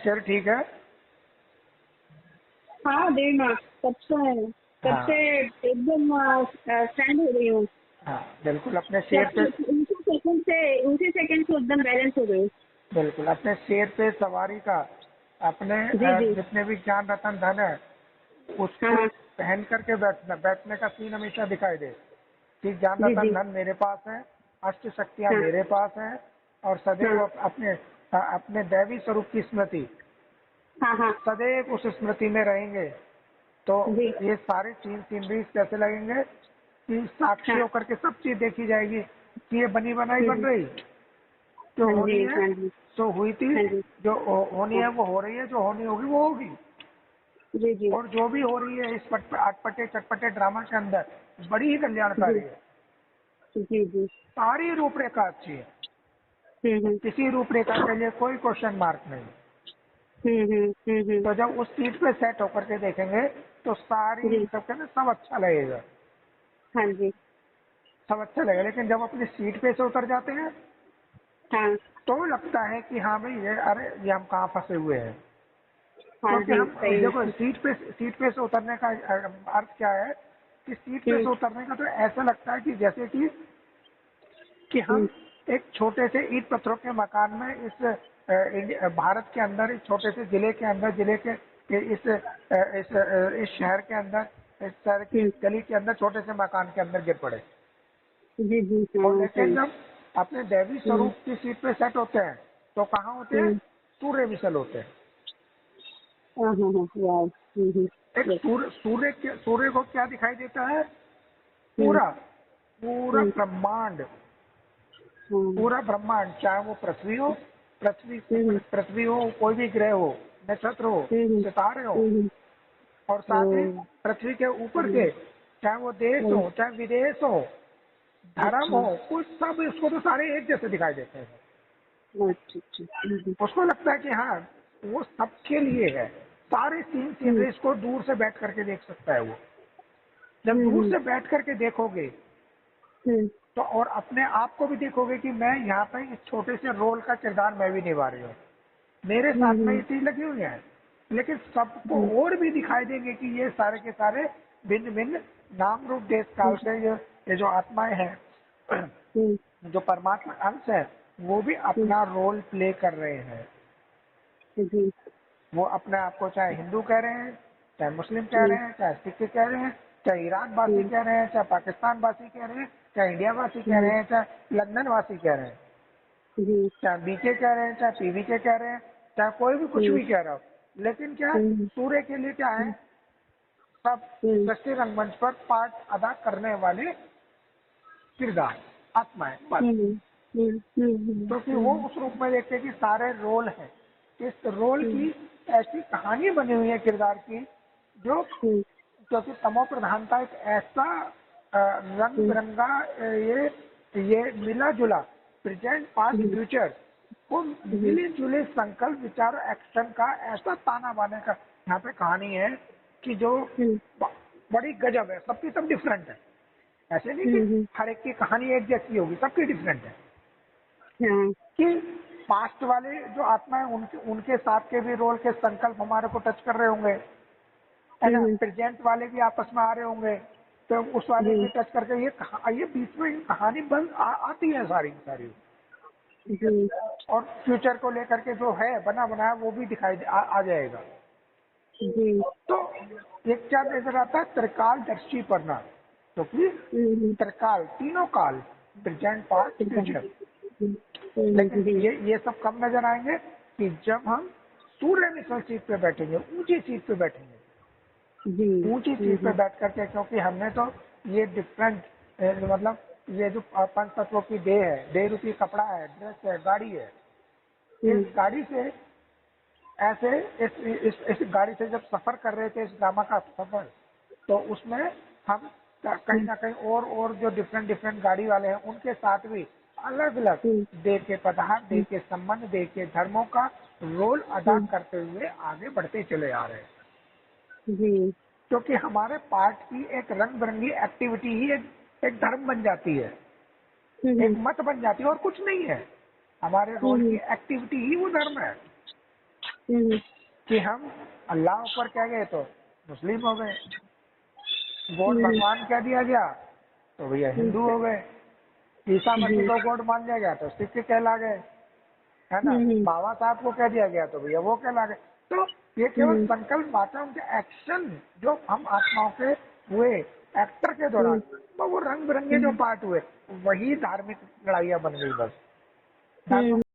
Posture ठीक है? हाँ देवी माँ, कब हाँ से एकदम स्टैंड हो गई हूँ। हाँ, बिल्कुल अपने शेर पे, उसी सेकंड से एकदम बैलेंस हो गई। बिल्कुल अपने शेर पे सवारी का, अपने जी जी। जितने भी ज्ञान रतन धन है हाँ उसको हाँ। पहन करके बैठना, बैठने का सीन हमेशा दिखाई दे कि ज्ञान जी रतन जी। धन मेरे पास है, अष्ट शक्तियाँ हाँ मेरे पास है, और सदैव हाँ अपने दैवी स्वरूप की स्मृति, हाँ हाँ। सदैव उस स्मृति में रहेंगे। तो जी। ये सारे सीनरीज कैसे लगेंगे कि साक्षी हाँ। होकर के सब चीज देखी जाएगी कि ये बनी बनाई बन हम्म, रही, जो हाँ होनी जी है हाँ जी सो हुई थी, हाँ जी। जो होनी हाँ। है वो हो रही है, जो होनी होगी वो होगी, जी जी और जो भी हो रही है इस अटपटे चटपटे ड्रामा के अंदर बड़ी ही जी कल्याणकारी है। जी जी। सारी रूपरेखा अच्छी है, हम्म किसी रूपरेखा के लिए कोई क्वेश्चन मार्क नहीं। हम्म। तो जब उस सीट पे सेट होकर के देखेंगे तो सारी जी। सब कहते सब अच्छा लगेगा, हाँ जी। सब अच्छा लगेगा। लेकिन जब अपनी सीट पे से उतर जाते हैं हाँ तो लगता है कि हाँ भाई ये, अरे ये हम कहाँ फंसे हुए हैं। हाँ क्योंकि जी हम सही। देखो सीट पे से उतरने का अर्थ क्या है कि सीट पे हम्म से उतरने का तो ऐसा लगता है कि जैसे कि हम्म हम एक छोटे से ईंट पत्थरों के मकान में भारत के अंदर इस छोटे से जिले के अंदर, जिले के इस शहर के अंदर, इस शहर की हम्म, गली के अंदर छोटे से मकान के अंदर गिर पड़े। जी जी और हाँ लेकिन सही। जब अपने दैवी हम्म स्वरूप की सीट पे सेट होते हैं तो कहाँ होते हैं? हम्म। सूर्य मिसल होते हैं। हाँ हाँ हाँ वाव। एक यस। सूर्य को क्या दिखाई देता है? हम्म पूरा पूरा हम्म। ब्रह्मांड, हाँ। पूरा ब्रह्मांड, चाहे वो पृथ्वी हो, हम्म पृथ्वी हो, कोई भी ग्रह हो, नक्षत्र हो, हम्म सितारे हो, हम्म। और साथ ही ओ। पृथ्वी के ऊपर हम्म, के, चाहे वो देश हम्म, हो चाहे विदेश हो, धर्म अच्छा हो, कुछ सब इसको तो सारे एक जैसे दिखाई देते हैं। अच्छा अच्छा। उसको लगता है कि हाँ वो सबके लिए है, सारे हम्म सीनरीज को दूर से बैठ करके देख सकता है वो। जब दूर हम्म से बैठ करके देखोगे हम्म तो और अपने आप को भी देखोगे कि मैं यहाँ पे इस छोटे से रोल का किरदार मैं भी निभा रही हूँ, मेरे साथ में ये चीज लगी हुई है। लेकिन सबको हम्म और भी दिखाई देंगे कि ये सारे के सारे भिन्न भिन्न नाम रूप देश काल से ये जो आत्माएं हैं, हम्म जो परमात्मा अंश है, वो भी हम्म, अपना रोल प्ले कर रहे हैं। जी। वो अपने आप को चाहे हिंदू कह रहे हैं, चाहे मुस्लिम कह हम्म रहे हैं, चाहे सिख कह रहे हैं, चाहे ईरान वासी हम्म कह रहे हैं, चाहे पाकिस्तान वासी कह रहे हैं, चाहे इंडिया वासी कह हम्म, रहे हैं, चाहे लंदन वासी कह रहे हैं, जी। चाहे बीके कह रहे हैं, चाहे पीवीके कह रहे हैं, चाहे कोई भी कुछ हम्म भी कह रहा हो। लेकिन क्या है, हम्म सूर्य के लिए क्या है, सब हम्म सृष्टि रंगमंच पर पार्ट अदा करने वाले किरदार आत्माएं बस। क्योंकि वो हम्म उस रूप में देखते हैं कि सारे रोल हैं, इस रोल हम्म की ऐसी कहानी बनी हुई है किरदार की, जो हम्म क्योंकि तमो प्रधानता एक ऐसा रंग हम्म बिरंगा ये मिला जुला प्रेजेंट पास्ट हम्म फ्यूचर वो हम्म मिले जुले संकल्प विचार एक्शन का ऐसा ताना बाने का यहाँ पे कहानी है कि जो हम्म ब- बड़ी गजब है। सबकी सब डिफरेंट है, ऐसे नहीं कि हम्म, हर एक की कहानी एक जैसी होगी, सबकी डिफरेंट है। हाँ। कि पास्ट वाले जो आत्मा है उनके उनके साथ के भी रोल के संकल्प हमारे को टच कर रहे होंगे, है ना। हम्म, प्रेजेंट वाले भी आपस में आ रहे होंगे तो उस वाले जी भी टच करके ये बीच में कहानी बन आती है सारी सारी। जी। और फ्यूचर को लेकर के जो है बना बनाया वो भी आ जाएगा। जी। तो एक क्या नजर आता है, त्रिकालदर्शी पढ़ना, क्योंकि हम्म त्रिकाल तीनों काल, प्रेजेंट पास्ट फ्यूचर। लेकिन जी ये सब कब नजर आएंगे कि जब हम सूर्य मिसल सीट पे बैठेंगे, ऊंची सीट पे बैठेंगे, जी। ऊंची सीट पे बैठ करके। क्योंकि हमने तो ये डिफरेंट मतलब ये जो पंच तत्वों की देह है, देह रूपी कपड़ा है, ड्रेस है, गाड़ी है, इस हम्म गाड़ी से ऐसे इस गाड़ी से जब सफर कर रहे थे, इस ड्रामा का सफर, तो उसमें हम कहीं हम्म ना कहीं और जो डिफरेंट डिफरेंट गाड़ी वाले हैं उनके साथ भी अलग अलग हम्म देह के पदार्थ, देह के संबंध, देह के धर्मों का रोल अदा हम्म, करते हुए आगे बढ़ते चले आ रहे हैं। जी। क्योंकि हमारे पार्ट की एक रंग बिरंगी एक्टिविटी ही एक धर्म बन जाती है, एक हम्म मत बन जाती है, और कुछ नहीं है। हमारे रोल की हम्म एक्टिविटी ही वो धर्म है। कि हम अल्लाह ऊपर कह गए तो मुस्लिम हो गए, गॉड भगवान कह दिया गया तो भैया हिंदू हो गए, ईसा मसीह को गॉड मान लिया गया तो सिख कहला गए, है ना। बाबा साहब को कह दिया गया तो भैया वो कहला गए। तो ये केवल संकल्प बात है, उनके एक्शन जो हम आत्माओं के हुए एक्टर के दौरान, तो वो रंग बिरंगे जो पार्ट हुए वही धार्मिक लड़ाइयाँ बन गई बस।